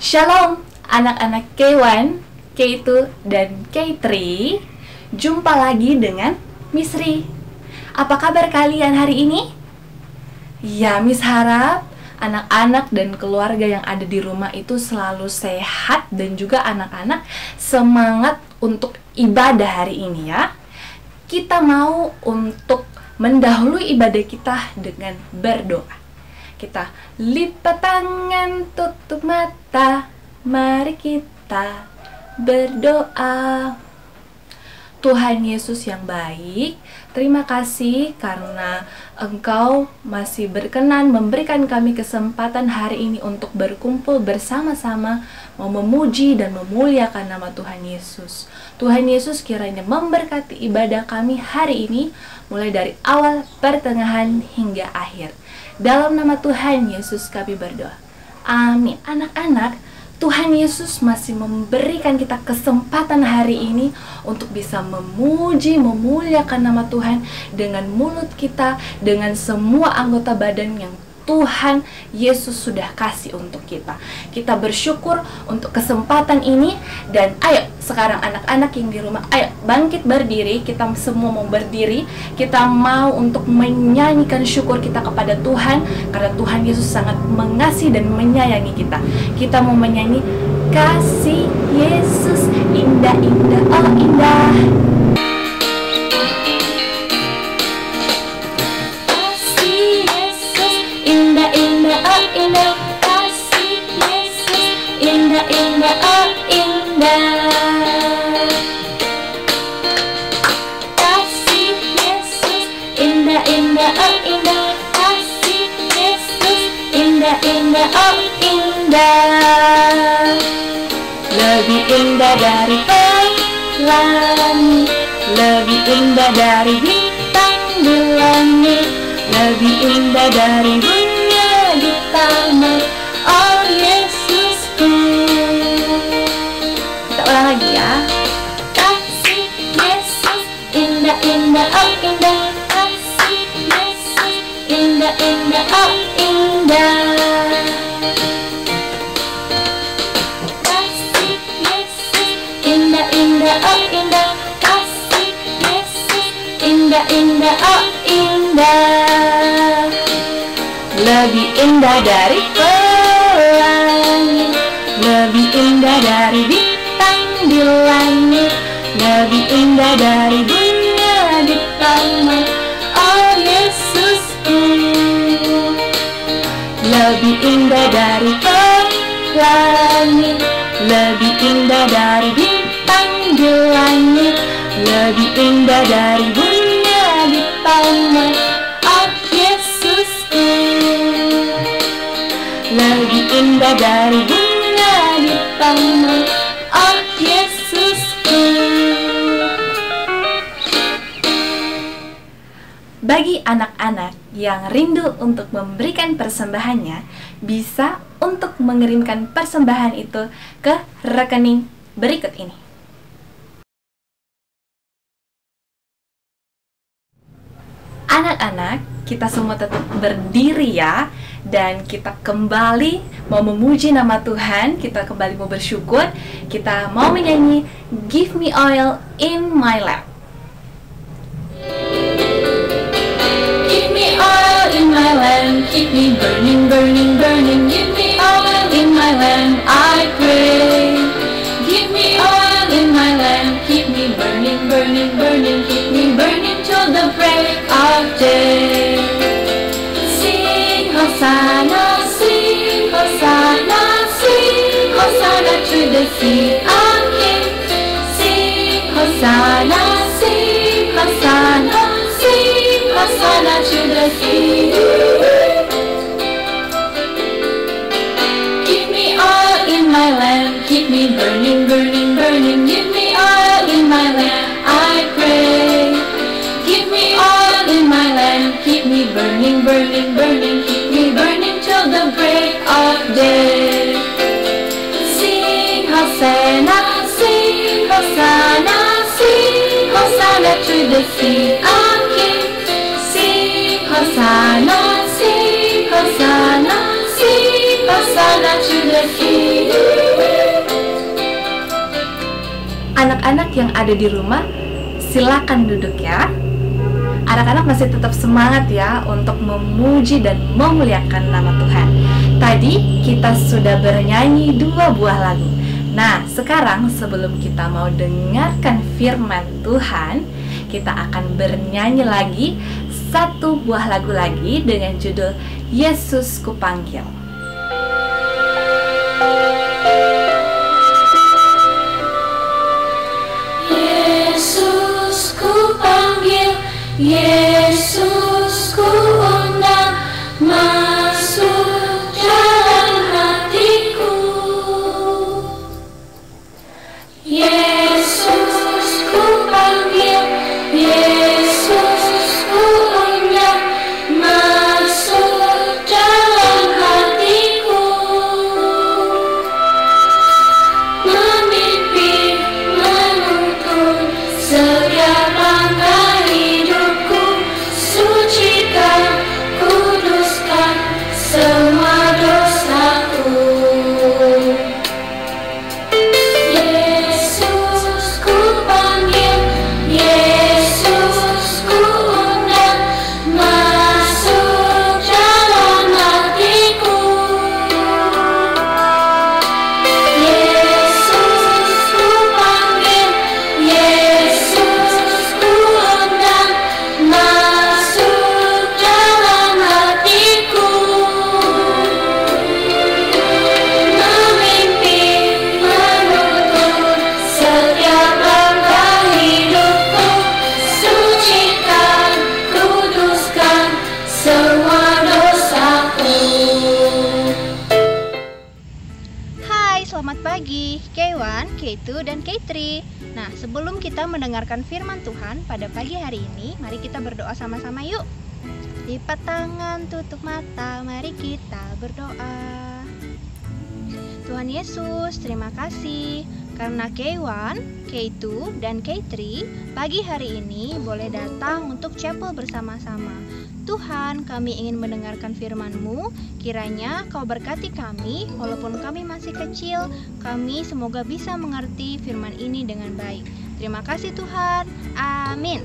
Shalom anak-anak K1, K2, dan K3. Jumpa lagi dengan Miss Ri. Apa kabar kalian hari ini? Ya, Miss harap anak-anak dan keluarga yang ada di rumah itu selalu sehat dan juga anak-anak semangat untuk ibadah hari ini ya. Kita mau untuk mendahului ibadah kita dengan berdoa. Kita lipat tangan, tutup mata, mari kita berdoa. Tuhan Yesus yang baik, terima kasih karena Engkau masih berkenan memberikan kami kesempatan hari ini untuk berkumpul bersama-sama, mau memuji dan memuliakan nama Tuhan Yesus. Tuhan Yesus kiranya memberkati ibadah kami hari ini, mulai dari awal, pertengahan, hingga akhir. Dalam nama Tuhan Yesus kami berdoa. Amin. Anak-anak, Tuhan Yesus masih memberikan kita kesempatan hari ini untuk bisa memuji, memuliakan nama Tuhan dengan mulut kita, dengan semua anggota badan yang Tuhan Yesus sudah kasih untuk kita. Kita bersyukur untuk kesempatan ini. Dan ayo sekarang anak-anak yang di rumah, ayo bangkit berdiri. Kita semua mau berdiri. Kita mau untuk menyanyikan syukur kita kepada Tuhan, karena Tuhan Yesus sangat mengasihi dan menyayangi kita. Kita mau menyanyi kasih Yesus indah, indah, oh indah. Indah, oh indah. Kasih Yesus indah, indah, oh indah. Kasih Yesus indah, indah, oh indah. Lebih indah dari pelangi, lebih indah dari bintang di langit, lebih indah dari bunga di taman. Oh Yesusku. Kita ulang lagi ya. Kasih Yesus indah, indah, oh indah. Kasih Yesus indah, indah, oh indah. Kasih Yesus indah, indah, oh indah. Kasih Yesus indah, indah, oh indah. Lebih indah dari pelangi, lebih indah dari bintang di langit, lebih indah dari bunga di taman. Oh Yesusku. Lebih indah dari pelangi, lebih indah dari bintang di langit, lebih indah dari bunga di taman. Oh Yesusku. Lebih indah dari bunga di taman. Oh Yesusku. Bagi anak-anak yang rindu untuk memberikan persembahannya, bisa untuk mengirimkan persembahan itu ke rekening berikut ini. Anak-anak, kita semua tetap berdiri ya. Dan kita kembali mau memuji nama Tuhan, kita kembali mau bersyukur. Kita mau menyanyi Give Me Oil in My Lamp. Give me oil in my lamp, keep me burning, burning, burning. Give me oil in my lamp, I pray. Give me oil in my lamp, keep me burning, burning, burning. Keep me burning till the break of day. Sing Hosanna, sing Hosanna, sing Hosanna to the King of Kings. Sing Hosanna, sing Hosanna, sing Hosanna to the King. Give me oil in my lamp, keep me burning, burning, burning. Give me oil in my lamp, I pray. Give me oil in my lamp, keep me burning, burning, burning. Keep me burning till the break of day. Sing Hosanna, sing Hosanna, sing Hosanna to the King of Kings. Sing Hosanna, sing Hosanna, sing Hosanna to the King. Anak-anak yang ada di rumah, silakan duduk ya. Anak-anak masih tetap semangat ya untuk memuji dan memuliakan nama Tuhan. Tadi kita sudah bernyanyi 2 buah lagu. Nah, sekarang sebelum kita mau dengarkan firman Tuhan, kita akan bernyanyi lagi 1 buah lagu lagi dengan judul Yesus Kupanggil. Yesus kupanggil, Yesus ku undang, masuk dalam hatiku. Yesus ku panggil, Yesus ku undang, masuk dalam hatiku. Memimpin, menuntun setiap langkah hidupku, sucikan, kuduskan semua dosaku. Yesus ku panggil, Yesus ku undang, masuk dalam hatiku. Yesus ku panggil, Yesus ku undang, masuk dalam hatiku. Memimpin, menuntun setiap langkah hidupku, sucikan, kuduskan semua dosaku. Hai, selamat pagi K1, K2, dan K3. Nah, sebelum kita mendengarkan firman Tuhan pada pagi hari ini, mari kita berdoa sama-sama yuk. Lipat tangan, tutup mata, mari kita berdoa. Tuhan Yesus, terima kasih karena K1, K2, dan K3 pagi hari ini boleh datang untuk chapel bersama-sama. Tuhan, kami ingin mendengarkan firman-Mu. Kiranya Kau berkati kami, walaupun kami masih kecil, kami semoga bisa mengerti firman ini dengan baik. Terima kasih Tuhan. Amin.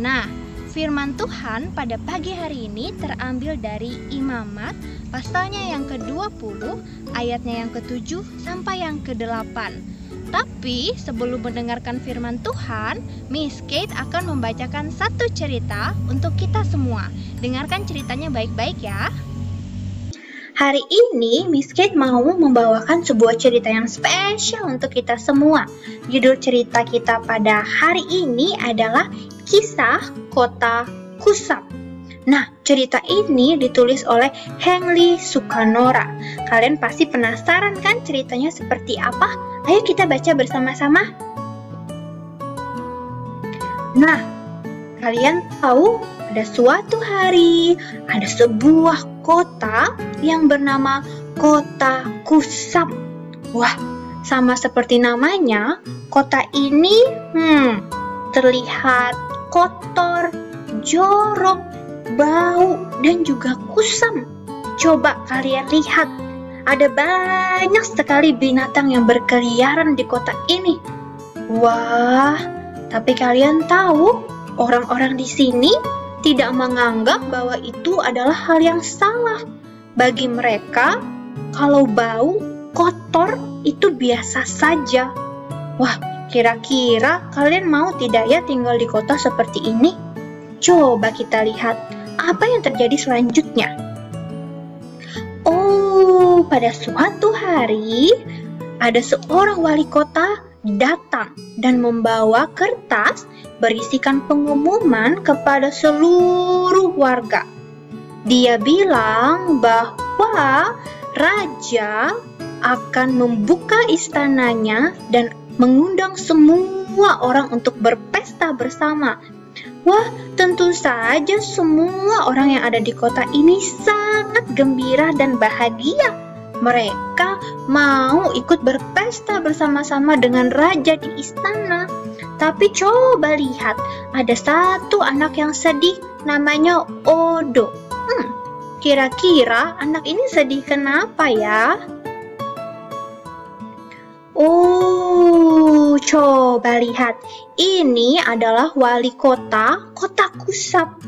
Nah, firman Tuhan pada pagi hari ini terambil dari Imamat, pasalnya yang ke-20, ayatnya yang ke-7 sampai yang ke-8. Tapi sebelum mendengarkan firman Tuhan, Miss Kate akan membacakan 1 cerita untuk kita semua. Dengarkan ceritanya baik-baik ya. Hari ini Miss Kate mau membawakan sebuah cerita yang spesial untuk kita semua. Judul cerita kita pada hari ini adalah Kisah Kota Kusam. Nah, cerita ini ditulis oleh Henry Sukanora. Kalian pasti penasaran kan ceritanya seperti apa? Ayo kita baca bersama-sama. Nah, kalian tahu pada suatu hari ada sebuah kota yang bernama Kota Kusam. Wah, sama seperti namanya, kota ini terlihat kotor, jorok, bau, dan juga kusam. Coba kalian lihat, ada banyak sekali binatang yang berkeliaran di kota ini. Wah, tapi kalian tahu, orang-orang di sini tidak menganggap bahwa itu adalah hal yang salah. Bagi mereka, kalau bau, kotor, itu biasa saja. Wah, kira-kira kalian mau tidak ya tinggal di kota seperti ini? Coba kita lihat apa yang terjadi selanjutnya. Oh, pada suatu hari ada seorang wali kota datang dan membawa kertas berisikan pengumuman kepada seluruh warga. Dia bilang bahwa raja akan membuka istananya dan mengundang semua orang untuk berpesta bersama. Wah, tentu saja semua orang yang ada di kota ini sangat gembira dan bahagia. Mereka mau ikut berpesta bersama-sama dengan raja di istana. Tapi coba lihat, ada satu anak yang sedih, namanya Odo. Kira-kira anak ini sedih kenapa ya? Oh, Coba lihat, ini adalah wali kota Kusam.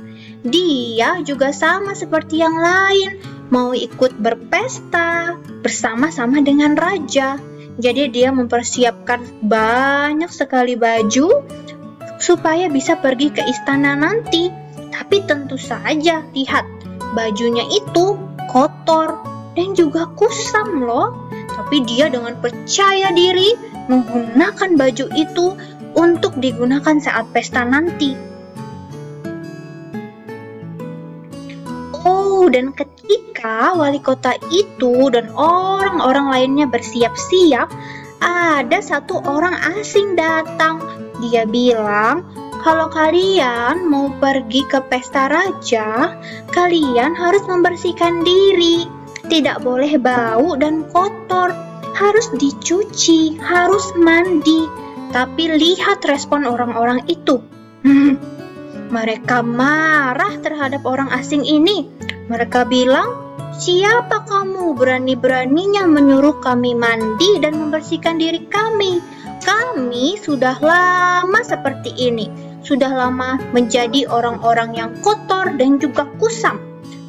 Dia juga sama seperti yang lain, mau ikut berpesta bersama-sama dengan raja. Jadi dia mempersiapkan banyak sekali baju supaya bisa pergi ke istana nanti. Tapi tentu saja, lihat, bajunya itu kotor dan juga kusam loh. Tapi dia dengan percaya diri menggunakan baju itu untuk digunakan saat pesta nanti. Oh, dan ketika wali kota itu dan orang-orang lainnya bersiap-siap, ada satu orang asing datang. Dia bilang, kalau kalian mau pergi ke pesta raja, kalian harus membersihkan diri. Tidak boleh bau dan kotor, harus dicuci, harus mandi. Tapi lihat respon orang-orang itu. Mereka marah terhadap orang asing ini. Mereka bilang, siapa kamu berani-beraninya menyuruh kami mandi dan membersihkan diri kami? Kami sudah lama seperti ini. Sudah lama menjadi orang-orang yang kotor dan juga kusam.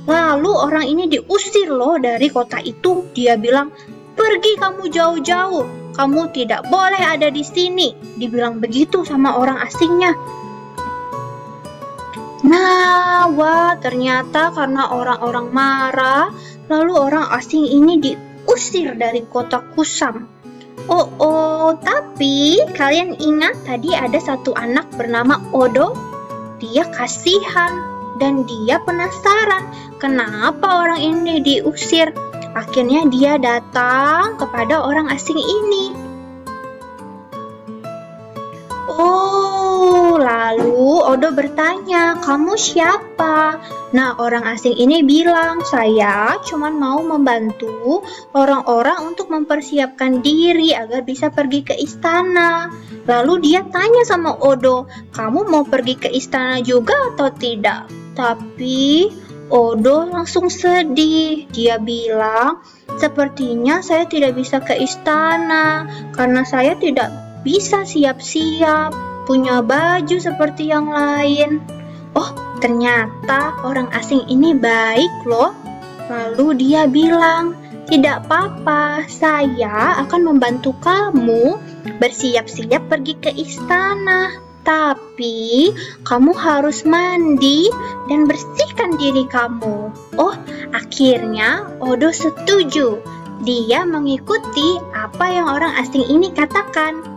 Lalu orang ini diusir loh dari kota itu. Dia bilang, pergi kamu jauh-jauh. Kamu tidak boleh ada di sini. Dibilang begitu sama orang asingnya. Nah, wah, ternyata karena orang-orang marah, lalu orang asing ini diusir dari kota Kusam. Tapi kalian ingat tadi ada satu anak bernama Odo? Dia kasihan dan dia penasaran kenapa orang ini diusir. Akhirnya dia datang kepada orang asing ini. Lalu Odo bertanya, kamu siapa? Nah, orang asing ini bilang, saya cuma mau membantu orang-orang untuk mempersiapkan diri agar bisa pergi ke istana. Lalu dia tanya sama Odo, kamu mau pergi ke istana juga atau tidak? Tapi Odo langsung sedih. Dia bilang, sepertinya saya tidak bisa ke istana karena saya tidak bisa siap-siap, punya baju seperti yang lain. Oh, ternyata orang asing ini baik loh. Lalu dia bilang, tidak apa-apa, saya akan membantu kamu bersiap-siap pergi ke istana. Tapi kamu harus mandi dan bersihkan diri kamu. Oh, akhirnya Odo setuju. Dia mengikuti apa yang orang asing ini katakan.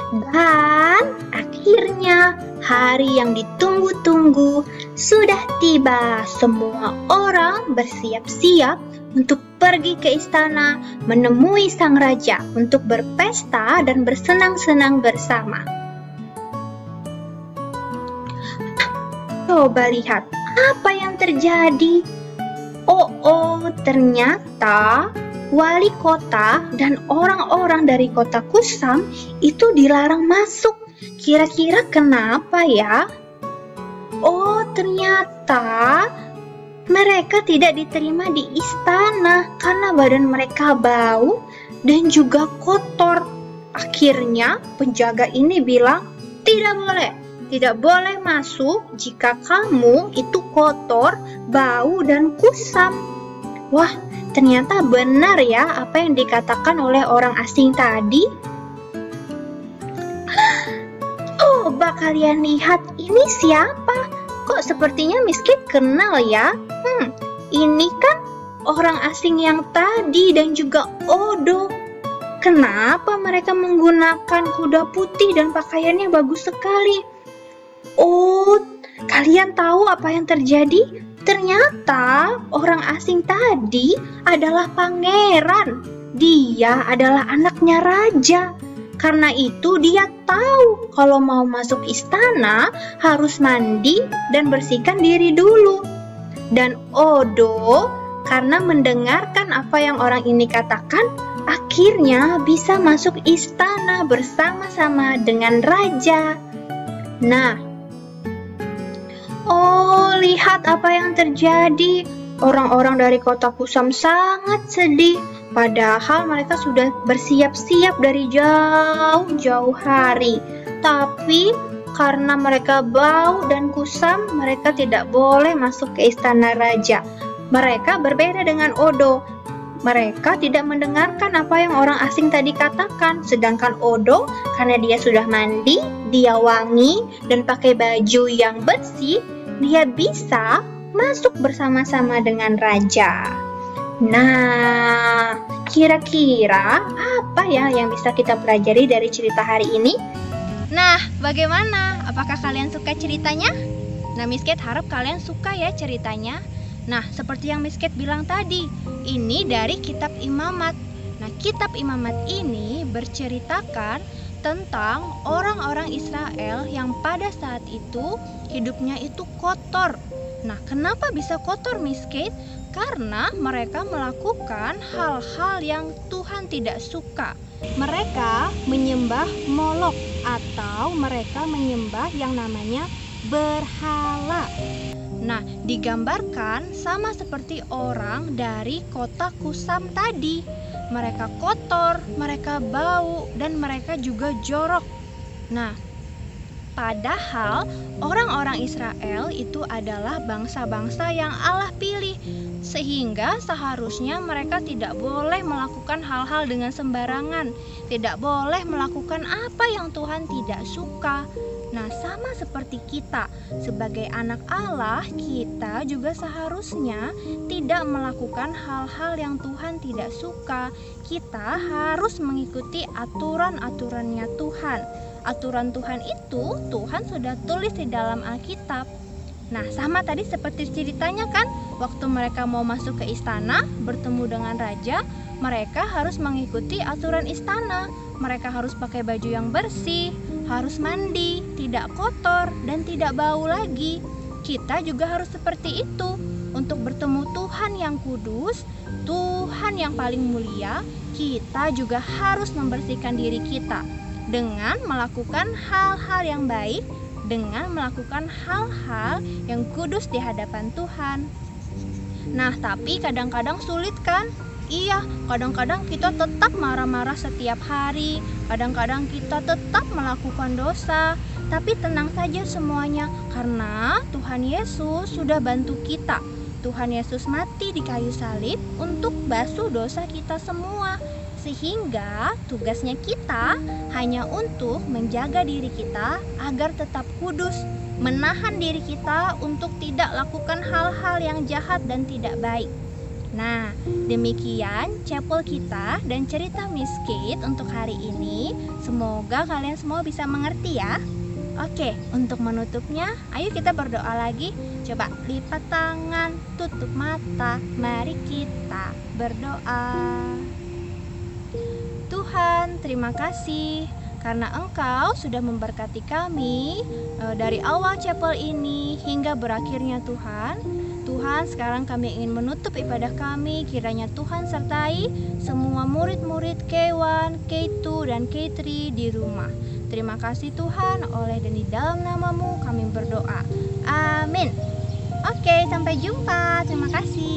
Dan akhirnya hari yang ditunggu-tunggu sudah tiba. Semua orang bersiap-siap untuk pergi ke istana menemui sang raja untuk berpesta dan bersenang-senang bersama. Coba lihat apa yang terjadi. Ternyata wali kota dan orang-orang dari kota Kusam itu dilarang masuk. Kira-kira kenapa ya? Ternyata mereka tidak diterima di istana karena badan mereka bau dan juga kotor. Akhirnya penjaga ini bilang, tidak boleh masuk jika kamu itu kotor, bau dan kusam. Wah, ternyata benar ya apa yang dikatakan oleh orang asing tadi. Coba kalian lihat, ini siapa? Kok sepertinya Miss Kate kenal ya? Ini kan orang asing yang tadi dan juga Odo. Kenapa mereka menggunakan kuda putih dan pakaiannya bagus sekali? Kalian tahu apa yang terjadi? Ternyata orang asing tadi adalah pangeran. Dia adalah anaknya raja. Karena itu dia tahu kalau mau masuk istana harus mandi dan bersihkan diri dulu. Dan Odo karena mendengarkan apa yang orang ini katakan, akhirnya bisa masuk istana bersama-sama dengan raja. Nah, lihat apa yang terjadi. Orang-orang dari kota Kusam sangat sedih. Padahal mereka sudah bersiap-siap dari jauh-jauh hari. Tapi karena mereka bau dan kusam, mereka tidak boleh masuk ke istana raja. Mereka berbeda dengan Odo. Mereka tidak mendengarkan apa yang orang asing tadi katakan. Sedangkan Odo, karena dia sudah mandi, dia wangi, dan pakai baju yang bersih, dia bisa masuk bersama-sama dengan raja. Nah, kira-kira apa ya yang bisa kita pelajari dari cerita hari ini? Nah, bagaimana? Apakah kalian suka ceritanya? Nah, Miss Kate harap kalian suka ya ceritanya. Nah, seperti yang Miss Kate bilang tadi, ini dari kitab Imamat. Nah, kitab Imamat ini berceritakan tentang orang-orang Israel yang pada saat itu hidupnya itu kotor. Nah, kenapa bisa kotor, Miss Kate? Karena mereka melakukan hal-hal yang Tuhan tidak suka. Mereka menyembah Molok atau mereka menyembah yang namanya berhala. Nah, digambarkan sama seperti orang dari kota Kusam tadi. Mereka kotor, mereka bau, dan mereka juga jorok. Nah, padahal orang-orang Israel itu adalah bangsa-bangsa yang Allah pilih, sehingga seharusnya mereka tidak boleh melakukan hal-hal dengan sembarangan, tidak boleh melakukan apa yang Tuhan tidak suka. Nah, sama seperti kita sebagai anak Allah, kita juga seharusnya tidak melakukan hal-hal yang Tuhan tidak suka. Kita harus mengikuti aturan-aturannya Tuhan. Aturan Tuhan itu Tuhan sudah tulis di dalam Alkitab. Nah, sama tadi seperti ceritanya kan, waktu mereka mau masuk ke istana bertemu dengan raja, mereka harus mengikuti aturan istana. Mereka harus pakai baju yang bersih, harus mandi, tidak kotor, dan tidak bau lagi. Kita juga harus seperti itu. Untuk bertemu Tuhan yang kudus, Tuhan yang paling mulia, kita juga harus membersihkan diri kita dengan melakukan hal-hal yang baik, dengan melakukan hal-hal yang kudus di hadapan Tuhan. Nah, tapi kadang-kadang sulit kan? Iya, kadang-kadang kita tetap marah-marah setiap hari, kadang-kadang kita tetap melakukan dosa. Tapi tenang saja semuanya, karena Tuhan Yesus sudah bantu kita. Tuhan Yesus mati di kayu salib untuk basuh dosa kita semua. Sehingga tugasnya kita hanya untuk menjaga diri kita agar tetap kudus, menahan diri kita untuk tidak lakukan hal-hal yang jahat dan tidak baik. Nah, demikian chapel kita dan cerita Miss Kate untuk hari ini. Semoga kalian semua bisa mengerti ya. Oke, untuk menutupnya, ayo kita berdoa lagi. Coba lipat tangan, tutup mata, mari kita berdoa. Tuhan, terima kasih karena Engkau sudah memberkati kami dari awal chapel ini hingga berakhirnya Tuhan. Tuhan, sekarang kami ingin menutup ibadah kami. Kiranya Tuhan sertai semua murid-murid K1, K2, dan K3 di rumah. Terima kasih Tuhan, oleh dan di dalam namamu kami berdoa. Amin. Oke, sampai jumpa. Terima kasih.